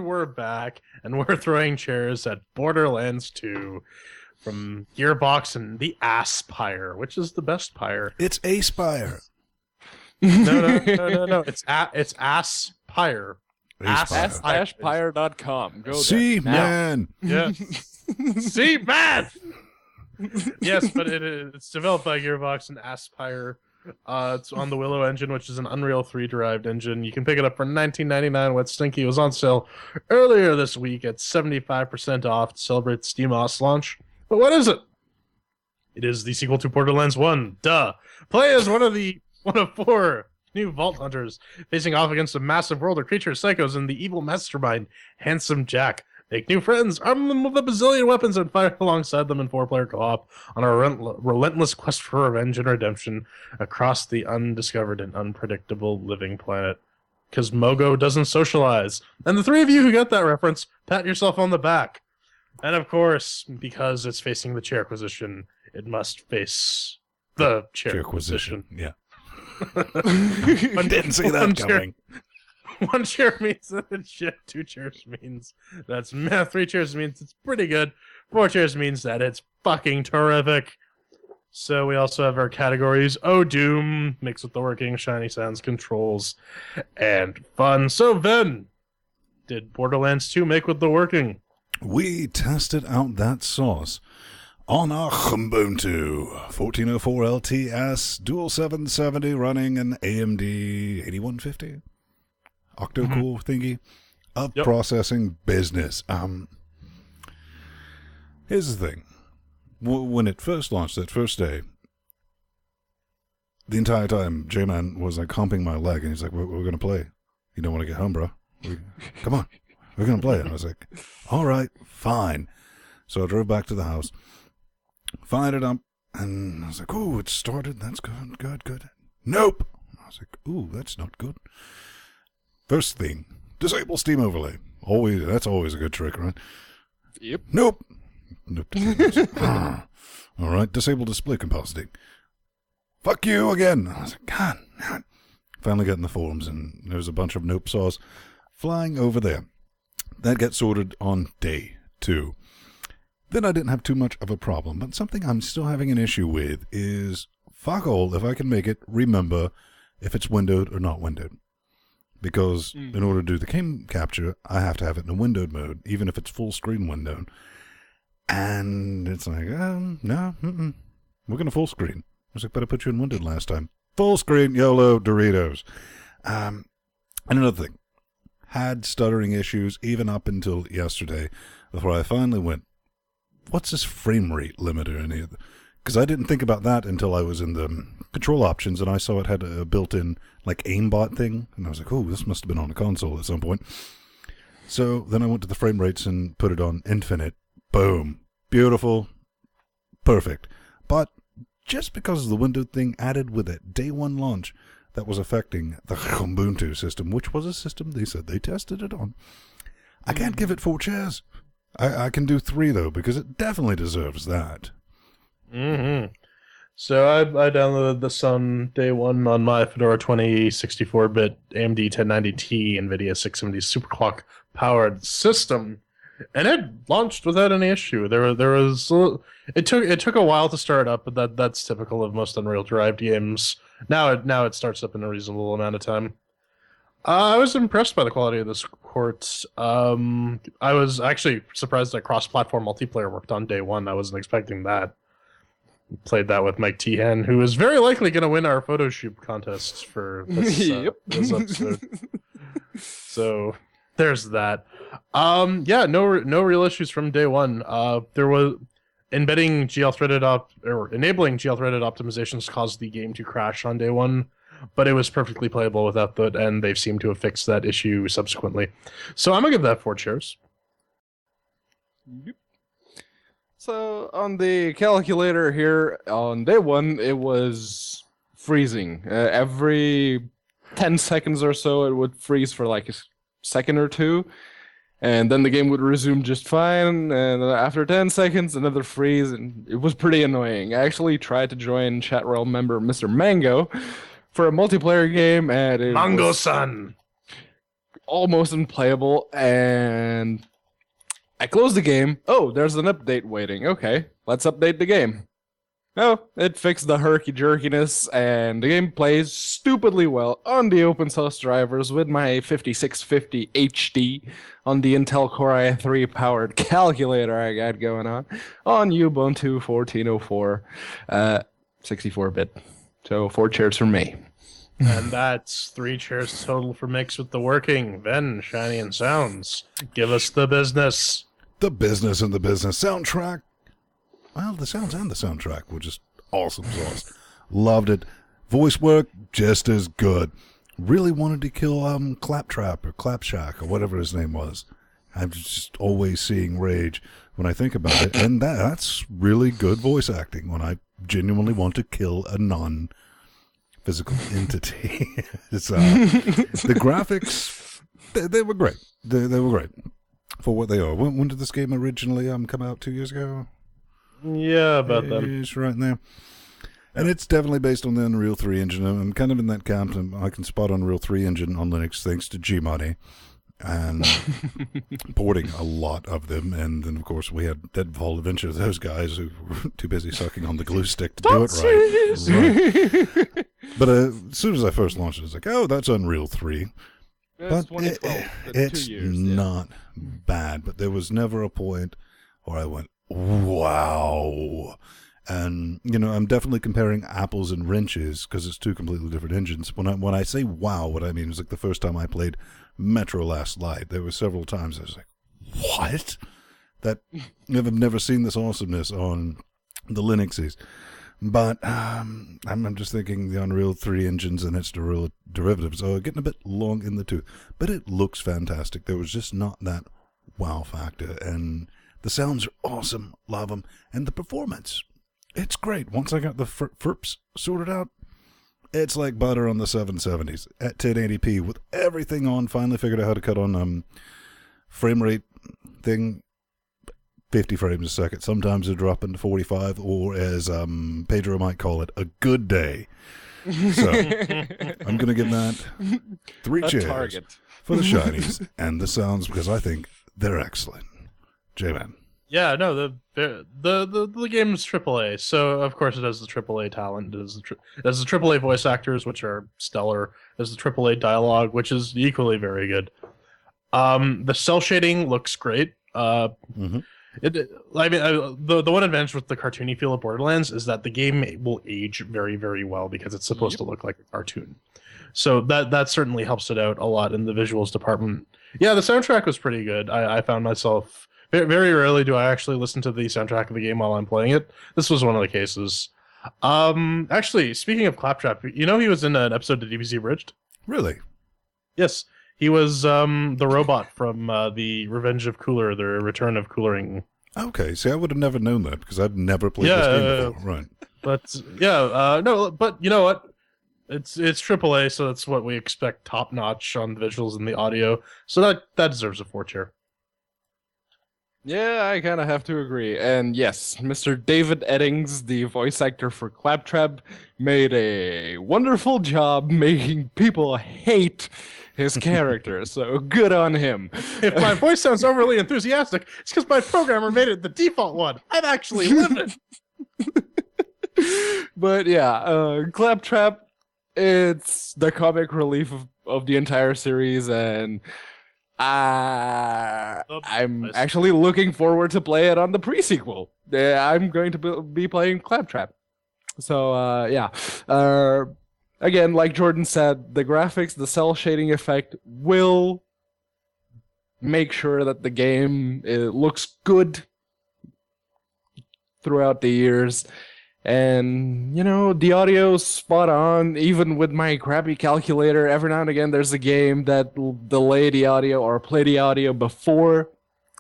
we're back, and we're throwing chairs at Borderlands 2 from Gearbox and the Ass-Pyre, which is the best pyre. It's Ass-Pyre. No. It's Ass-Pyre. Ass-Pyre.com. Go See, there. man. Yeah. See, man. Yes, but it's developed by Gearbox and Ass-Pyre. It's on the Willow engine, which is an Unreal 3 derived engine. You can pick it up for $19.99 with Stinky. It was on sale earlier this week at 75% off to celebrate Steam OS launch. But what is it? It is the sequel to Borderlands 1. Duh. Play as one of four new Vault Hunters facing off against a massive world of creatures, psychos, and the evil mastermind, Handsome Jack. Make new friends, arm them with a bazillion weapons, and fight alongside them in 4-player co-op on a relentless quest for revenge and redemption across the undiscovered and unpredictable living planet. Because Mogo doesn't socialize. And the three of you who got that reference, pat yourself on the back. And of course, because it's facing the chairquisition, it must face the chairquisition. Yeah. I didn't see that coming. One chair means that it's shit. 2 chairs means that's meh. 3 chairs means it's pretty good. 4 chairs means that it's fucking terrific. So we also have our categories: Oh Doom, mixed with the working, shiny sounds, controls, and fun. So Ven, did Borderlands 2 make with the working? We tested out that sauce on our Ubuntu 1404 LTS Dual 770 running an AMD 8150. Octo-core thingy of processing business. Here's the thing. When it first launched, that first day, the entire time, J-Man was like humping my leg, and he's like, we're going to play. You don't want to get home, bro. Come on. We're going to play. And I was like, all right, fine. So I drove back to the house, fired it up, and I was like, ooh, it started. That's good. Nope. I was like, ooh, that's not good. First thing, disable Steam overlay. That's always a good trick, right? Yep. Nope. All right, disable display capacity. Fuck you again. I was like, God. Finally got in the forums, and there was a bunch of nope saws flying over there. That gets sorted on day 2. Then I didn't have too much of a problem, but something I'm still having an issue with is fuck all if I can make it remember if it's windowed or not windowed. Because in order to do the game capture, I have to have it in a windowed mode, even if it's full screen windowed. And it's like, no, we're going to full screen. I was like, but I put you in windowed last time. Full screen, YOLO, Doritos. And another thing, had stuttering issues even up until yesterday, before I finally went, what's this frame rate limiter in here? Because I didn't think about that until I was in the control options, and I saw it had a built-in like aimbot thing, and I was like, oh, this must have been on a console at some point. So then I went to the frame rates and put it on infinite. Boom. Beautiful. Perfect. But just because of the window thing added with it day 1 launch, that was affecting the Ubuntu system, which was a system they said they tested it on. I can't give it 4 chairs. I can do 3, though, because it definitely deserves that. Mm-hmm. So I downloaded this on day 1 on my Fedora 20 64-bit AMD 1090Ti NVIDIA 670 superclock powered system, and it launched without any issue. It took a while to start up, but that's typical of most Unreal derived games. Now it starts up in a reasonable amount of time. I was impressed by the quality of this port. I was actually surprised that cross-platform multiplayer worked on day 1. I wasn't expecting that. Played that with Mike Tehan, who is very likely going to win our photo shoot contest for this, this episode. So there's that. No real issues from day 1. There was enabling GL-threaded optimizations caused the game to crash on day 1, but it was perfectly playable without that, and they've seemed to have fixed that issue subsequently. So I'm gonna give that 4 chairs. Yep. So on the calculator here, on day 1, it was freezing. Every 10 seconds or so, it would freeze for like a second or 2, and then the game would resume just fine, and after 10 seconds, another freeze, and it was pretty annoying. I actually tried to join chat realm member Mr. Mango for a multiplayer game, and Mango-san! almost unplayable, and I close the game. Oh, there's an update waiting. Okay, let's update the game. Oh, it fixed the herky-jerkiness, and the game plays stupidly well on the open source drivers with my 5650 HD on the Intel Core i3 powered calculator I got going on Ubuntu 14.04, 64-bit. So 4 chairs from me. And that's 3 chairs total for Mix with the Working. Then, Shiny and Sounds, give us the business. The business and the business soundtrack. Well, the sounds and the soundtrack were just awesome sauce. Loved it. Voice work, just as good. Really wanted to kill Claptrap or Clapshack or whatever his name was. I'm just always seeing rage when I think about it. And that's really good voice acting when I genuinely want to kill a non-physical entity. The graphics, they were great. They were great for what they are. When did this game originally come out? 2 years ago? Yeah, about that. It's right in there. And it's definitely based on the Unreal 3 engine. I'm kind of in that camp. I can spot Unreal 3 engine on Linux thanks to Gmoddy and porting a lot of them. And then, of course, we had Devel eventually those guys who were too busy sucking on the glue stick to do it right. But as soon as I first launched it, I was like, oh, that's Unreal 3. That's But 2012. it's 2 years. not bad. But there was never a point where I went, wow. And, I'm definitely comparing apples and wrenches because it's 2 completely different engines. When I say wow, what I mean is like the first time I played Metro Last Light, there were several times I was like, what? I've never seen this awesomeness on the Linuxes. But I'm just thinking the Unreal 3 engines and its derivatives are getting a bit long in the tooth. But it looks fantastic. There was just not that wow factor. And the sounds are awesome. Love them. And the performance, it's great. Once I got the FERPs sorted out, it's like butter on the 770s at 1080p with everything on. Finally figured out how to cut on frame rate thing, 50 frames a second. Sometimes they drop into 45, or as Pedro might call it, a good day. So I'm going to give that 3 chairs target for the shinies and the sounds because I think they're excellent. J-Man. Yeah, no, the game is AAA, so of course it has the AAA talent. It has the AAA voice actors, which are stellar. It has the AAA dialogue, which is equally very good. The cell shading looks great. The one advantage with the cartoony feel of Borderlands is that the game will age very, very well because it's supposed to look like a cartoon. So that certainly helps it out a lot in the visuals department. Yeah, the soundtrack was pretty good. I found myself very rarely do I actually listen to the soundtrack of the game while I'm playing it. This was one of the cases. Actually, speaking of Claptrap, he was in an episode of DBZ Bridged. Really? Yes. He was the robot from the Revenge of Cooler, the Return of Coolering. Okay, see, I would have never known that because I've never played this game before. Right. But no, but you know what? It's AAA, so that's what we expect, top notch on the visuals and the audio. So that deserves a 4 chair. Yeah, I kind of have to agree. And yes, Mr. David Eddings, the voice actor for Claptrap, made a wonderful job making people hate his character. So good on him. If my voice sounds overly enthusiastic, it's because my programmer made it the default one. I've actually lived it. But yeah, Claptrap, it's the comic relief of the entire series, and I'm actually looking forward to play it on the pre-sequel. I'm going to be playing Claptrap. So, yeah. Again, like Jordan said, the graphics, the cell shading effect will make sure that the game looks good throughout the years. And, the audio's spot on. Even with my crappy calculator, every now and again there's a game that will delay the audio or play the audio before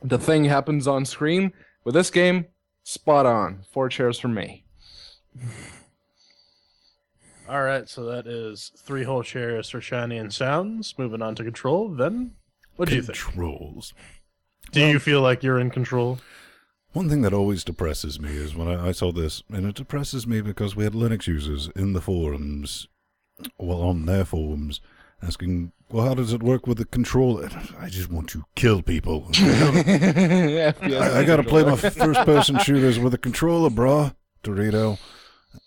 the thing happens on screen. With this game, spot on. 4 chairs for me. All right, so that is 3 whole chairs for Shiny and Sounds. Moving on to Control. Then, what do you think? Controls. Do you feel like you're in control? One thing that always depresses me is when I saw this, and it depresses me because we had Linux users in the forums, well, on their forums, asking, well, how does it work with the controller? I just want to kill people. I gotta play my first-person shooters with a controller, brah, Dorito.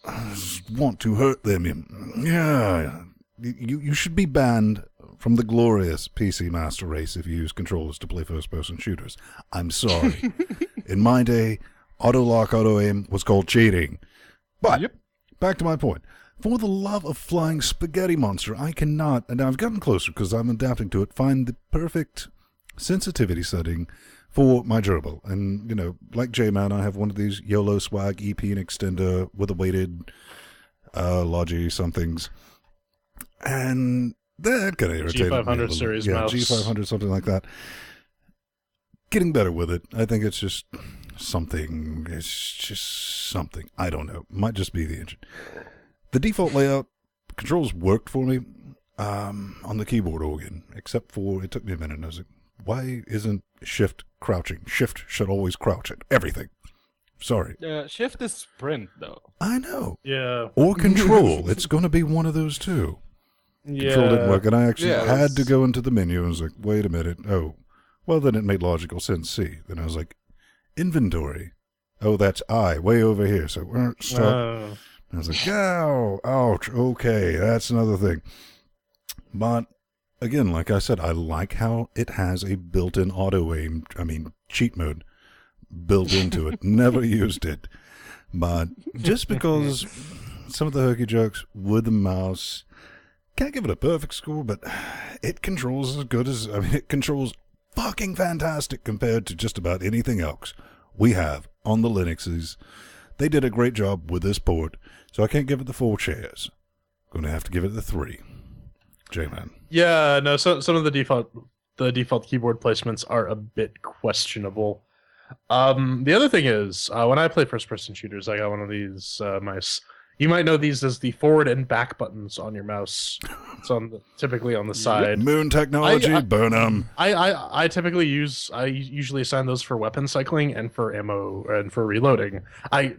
I just want to hurt them. Yeah, you should be banned from the glorious PC Master Race if you use controllers to play first-person shooters. I'm sorry. In my day, auto-lock, auto-aim was called cheating. But, back to my point. For the love of flying spaghetti monster, I cannot, and I've gotten closer because I'm adapting to it, find the perfect sensitivity setting for my gerbil. And, you know, like J-Man, I have one of these YOLO swag EP and extender with a weighted L.G.C somethings. And that kind of irritated me. G500 series mouse. G500, something like that. Getting better with it. I think it's just something. It's just something. I don't know. Might just be the engine. The default layout, controls worked for me on the keyboard organ, except for, it took me a minute, and I was like, why isn't shift crouching? Shift should always crouch at everything. Sorry. Shift is sprint, though. I know. Yeah. Or control. It's going to be one of those two. Yeah. Control didn't work, and I actually had to go into the menu and was like, wait a minute. Oh, well, then it made logical sense. See. Then I was like, inventory. Oh, that's I, way over here. So, stop. I was like, oh, ouch, okay, that's another thing. But, again, like I said, I like how it has a built-in auto-aim, cheat mode built into it. Never used it. But just because some of the herky-jerks with the mouse, can't give it a perfect score, but it controls as good as, it controls fucking fantastic compared to just about anything else we have on the Linuxes. They did a great job with this port. So I can't give it the 4 chairs. I'm going to have to give it the 3. J-Man. Yeah, no, some of the default keyboard placements are a bit questionable. The other thing is, when I play first-person shooters, I got one of these mice. You might know these as the forward and back buttons on your mouse. It's typically on the side. Moon technology, burn 'em. I usually assign those for weapon cycling and for ammo and for reloading.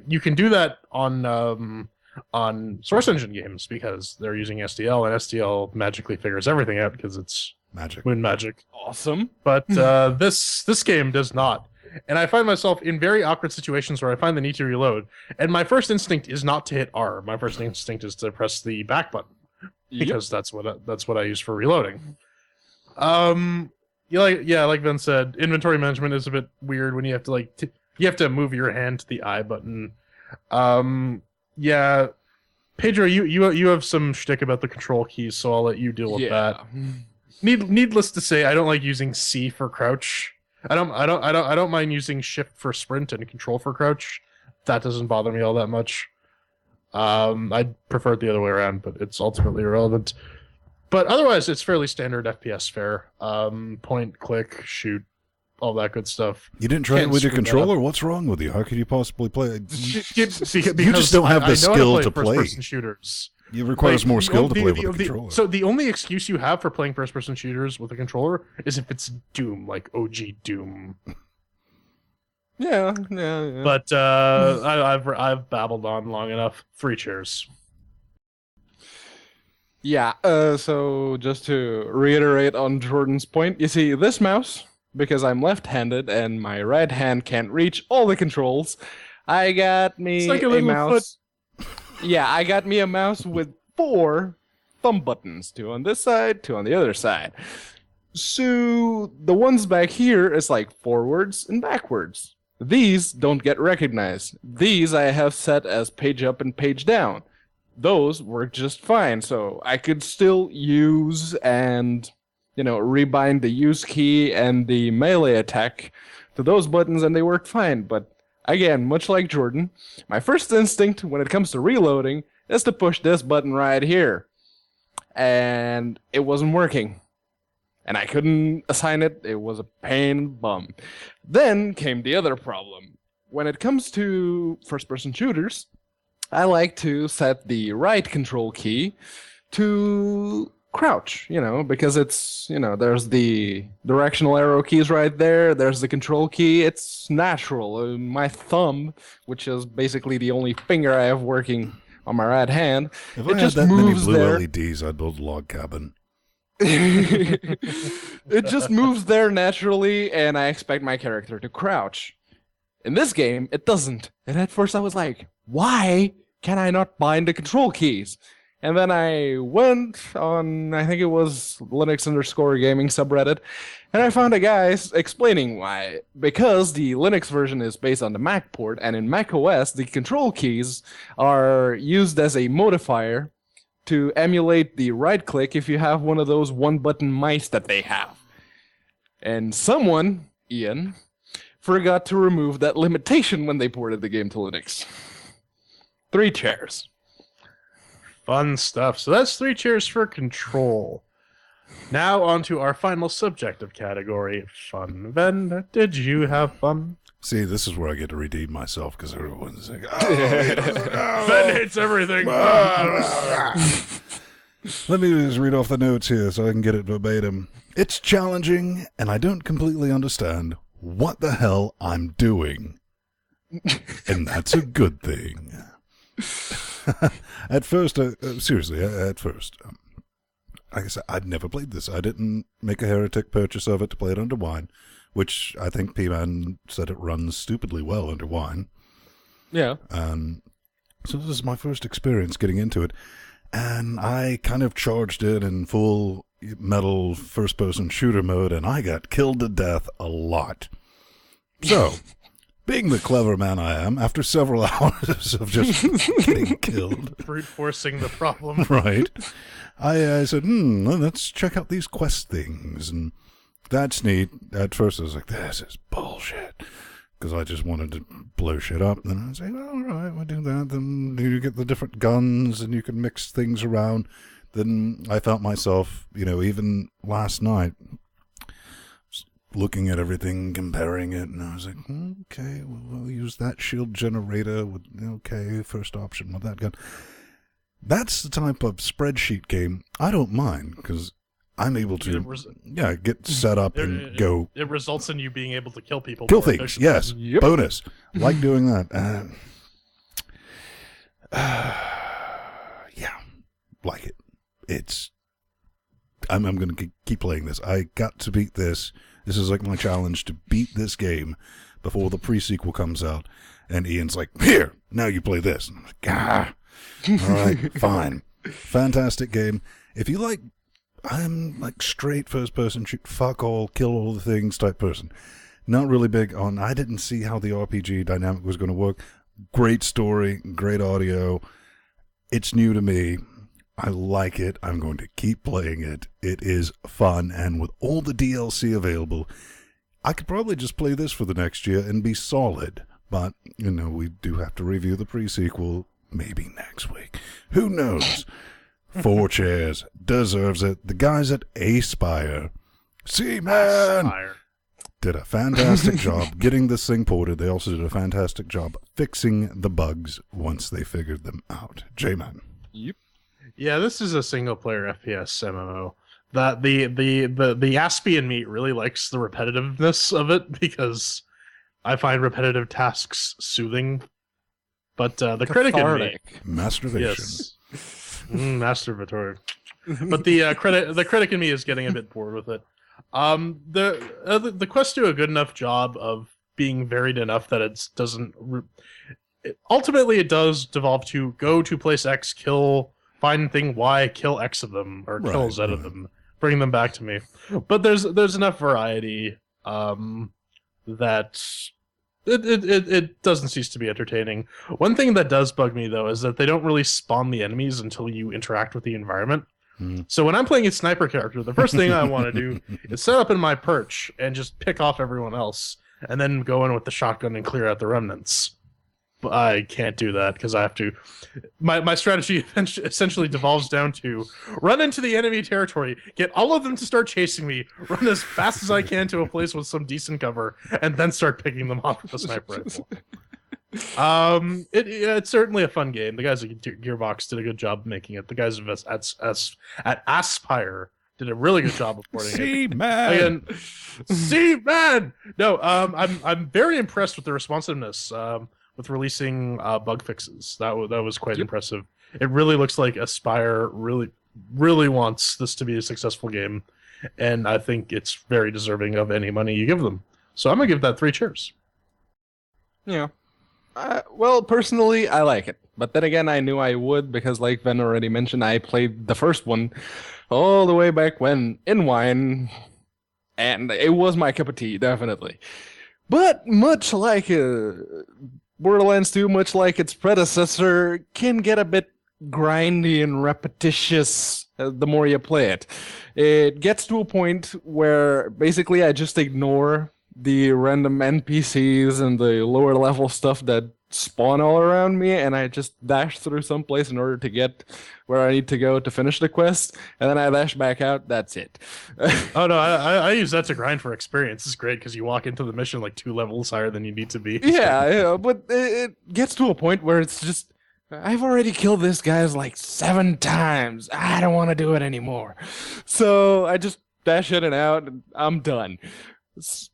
You can do that on Source Engine games because they're using SDL, and SDL magically figures everything out because it's magic. Moon magic. Awesome. But this game does not. And I find myself in very awkward situations where I find the need to reload, and my first instinct is not to hit R. My first instinct is to press the back button because that's what I use for reloading. Like Ben said, inventory management is a bit weird when you have to you have to move your hand to the I button. Yeah, Pedro, you have some shtick about the control keys, so I'll let you deal with that. Needless to say, I don't like using C for crouch. I don't mind using shift for sprint and control for crouch. That doesn't bother me all that much. I'd prefer it the other way around, but it's ultimately irrelevant. But otherwise, it's fairly standard FPS fare. Point, click, shoot, all that good stuff. You didn't try it with your controller? What's wrong with you? How could you possibly play it? You just don't have the skill to play. First-person shooters. It requires more skill to play with a controller. So the only excuse you have for playing first-person shooters with a controller is if it's Doom, like OG Doom. Yeah. But I've babbled on long enough. 3 cheers. Yeah. So just to reiterate on Jordan's point, you see this mouse, because I'm left-handed and my right hand can't reach all the controls, I got me a mouse. Yeah, I got me a mouse with 4 thumb buttons, 2 on this side, 2 on the other side. So the ones back here is like forwards and backwards. These don't get recognized. These I have set as page up and page down. Those work just fine, so I could still use and, rebind the use key and the melee attack to those buttons, and they worked fine, but again, much like Jordan, my first instinct when it comes to reloading is to push this button right here. And it wasn't working. And I couldn't assign it. It was a pain in the bum. Then came the other problem. When it comes to first-person shooters, I like to set the right control key to crouch, because it's, there's the directional arrow keys right there, there's the control key, it's natural. My thumb, which is basically the only finger I have working on my right hand, if it I just had that moves many blue there. LEDs, I'd build a log cabin. It just moves there naturally, and I expect my character to crouch. In this game, it doesn't. And at first I was like, why can I not bind the control keys? And then I went on, I think it was Linux_gaming subreddit, and I found a guy explaining why. Because the Linux version is based on the Mac port, and in Mac OS, the control keys are used as a modifier to emulate the right click if you have one of those one-button mice that they have. And someone, Ian, forgot to remove that limitation when they ported the game to Linux. 3 chairs. Fun stuff. So that's 3 cheers for Control. Now on to our final subjective category, fun. Ben, did you have fun? See, this is where I get to redeem myself because everyone's like, Ben hates everything. Let me just read off the notes here so I can get it verbatim. It's challenging, and I don't completely understand what the hell I'm doing. And that's a good thing. At first, seriously, at first, like I said, I'd never played this. I didn't make a heretic purchase of it to play it under wine, which I think P-Man said it runs stupidly well under wine. Yeah. So this is my first experience getting into it, and I kind of charged in full metal first-person shooter mode, and I got killed to death a lot. So, being the clever man I am, after several hours of just getting killed, Brute forcing the problem. right, I said, let's check out these quest things, and that's neat. At first I was like, this is bullshit, because I just wanted to blow shit up. Then I was like, well, all right, we'll do that. Then you get the different guns, and you can mix things around. Then I felt myself, even last night, looking at everything, comparing it, and I was like, okay, we'll use that shield generator with, first option with that gun. That's the type of spreadsheet game I don't mind, because I'm able to, get set up and go. It results in you being able to kill people. Kill things, yes. Yep. Bonus. Like doing that. Like it. I'm going to keep playing this. I got to beat this. This is like my challenge to beat this game before the pre-sequel comes out. And Ian's like, here, now you play this. And I'm like, all right, fine. Fantastic game. If you like, I'm like straight first-person shoot, fuck all, kill all the things type person. Not really big on, I didn't see how the RPG dynamic was going to work. Great story, great audio. It's new to me. I like it. I'm going to keep playing it. It is fun, and with all the DLC available, I could probably just play this for the next year and be solid. But, we do have to review the pre-sequel maybe next week. Who knows? 4 chairs. Deserves it. The guys at Ass-Pyre. See, man! Ass-Pyre. Did a fantastic job getting this thing ported. They also did a fantastic job fixing the bugs once they figured them out. J-Man. Yep. Yeah, this is a single-player FPS MMO. That the Aspian meat really likes the repetitiveness of it, because I find repetitive tasks soothing. But the critic in me, masturbation, yes, masturbatory. But the critic in me is getting a bit bored with it. The quests do a good enough job of being varied enough that it doesn't. Ultimately, it does devolve to go to place X, find thing Y, kill X of them, or kill Z of them, bring them back to me. But there's enough variety that it doesn't cease to be entertaining. One thing that does bug me, though, is that they don't really spawn the enemies until you interact with the environment. So when I'm playing a sniper character, the first thing I want to do is set up in my perch and just pick off everyone else, and then go in with the shotgun and clear out the remnants. But I can't do that because I have to. My strategy essentially devolves down to run into the enemy territory, get all of them to start chasing me, run as fast as I can to a place with some decent cover, and then start picking them off with a sniper rifle. It's certainly a fun game. The guys at Gearbox did a good job making it. The guys at Ass-Pyre did a really good job of porting it. Man. No, I'm very impressed with the responsiveness. With releasing bug fixes, that was quite impressive. It really looks like Aspire really really wants this to be a successful game, and I think it's very deserving of any money you give them. So I'm gonna give that 3 cheers. Yeah. Well, personally, I like it. But then again, I knew I would because, like Ven already mentioned, I played the first one all the way back when in wine, and it was my cup of tea, definitely. But much like Borderlands 2, much like its predecessor, can get a bit grindy and repetitious the more you play it. It gets to a point where basically I just ignore the random NPCs and the lower level stuff that spawn all around me, and I just dash through someplace in order to get where I need to go to finish the quest, and then I dash back out. That's it. Oh no, I use that to grind for experience. It's great because you walk into the mission like 2 levels higher than you need to be. Yeah, but it gets to a point where it's just, I've already killed this guy's like 7 times. I don't want to do it anymore. So I just dash in and out, and I'm done.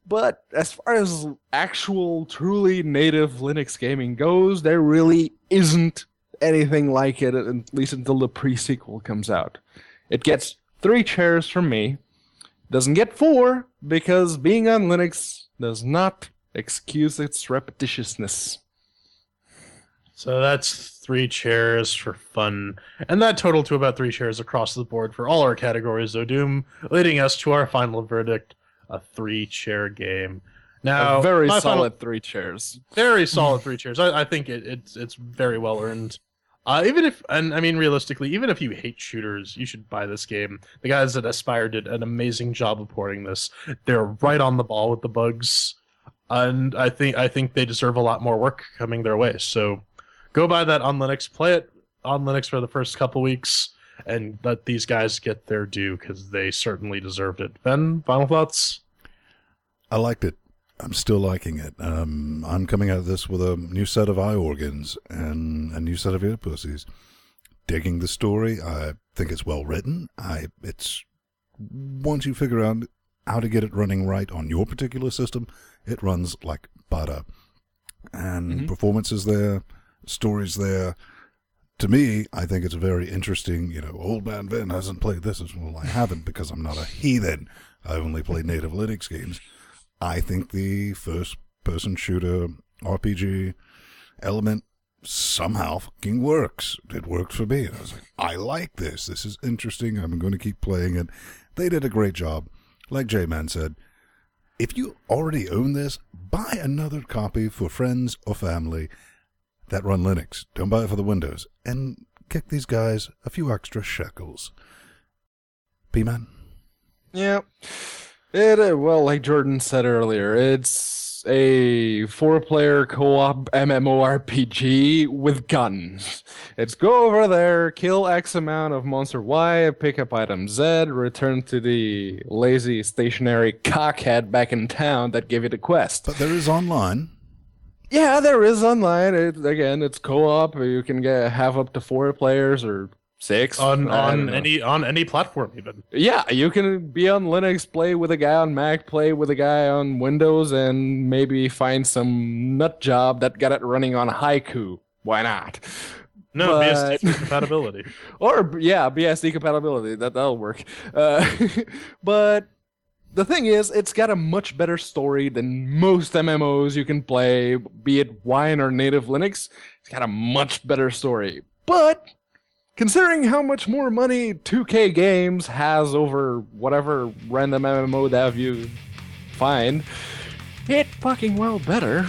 But as far as actual, truly native Linux gaming goes, there really isn't anything like it, at least until the pre-sequel comes out. It gets 3 chairs from me. Doesn't get 4, because being on Linux does not excuse its repetitiousness. So that's 3 chairs for fun. And that totaled to about 3 chairs across the board for all our categories, though Doom, leading us to our final verdict, a 3-chair game. Now, a very solid 3 chairs. Very solid 3 chairs. I think it's very well earned. Even if, and I mean realistically, even if you hate shooters, you should buy this game. The guys at Ass-Pyre did an amazing job of porting this. They're right on the ball with the bugs, and I think they deserve a lot more work coming their way. So go buy that on Linux, play it on Linux for the first couple weeks, and let these guys get their due because they certainly deserved it. Ben, final thoughts? I liked it. I'm still liking it. I'm coming at this with a new set of eye organs and a new set of ear pussies. Digging the story. I think it's well written. It's once you figure out how to get it running right on your particular system, it runs like butter. And performance is there, story's there. To me, I think it's very interesting. Old man Vin hasn't played this. Well, I haven't because I'm not a heathen. I've only played native Linux games. I think the first-person shooter RPG element somehow fucking works. It worked for me. And I was like, I like this. This is interesting. I'm going to keep playing it. They did a great job. Like J-Man said, if you already own this, buy another copy for friends or family that run Linux. Don't buy it for the Windows. And kick these guys a few extra shekels. P-Man? Yeah. Well, like Jordan said earlier, it's a 4-player co-op MMORPG with guns. It's go over there, kill X amount of monster Y, pick up item Z, return to the lazy stationary cockhead back in town that gave you the quest. But there is online. Yeah, there is online. It's co-op. You can have up to 4 players or 6 on any platform even. Yeah, you can be on Linux, play with a guy on Mac, play with a guy on Windows, and maybe find some nut job that got it running on Haiku. Why not? No, BSD compatibility. Or yeah, BSD compatibility. That'll work. But the thing is, it's got a much better story than most MMOs you can play, be it Wine or native Linux. It's got a much better story. But considering how much more money 2K Games has over whatever random MMO dev you find, it fucking well better.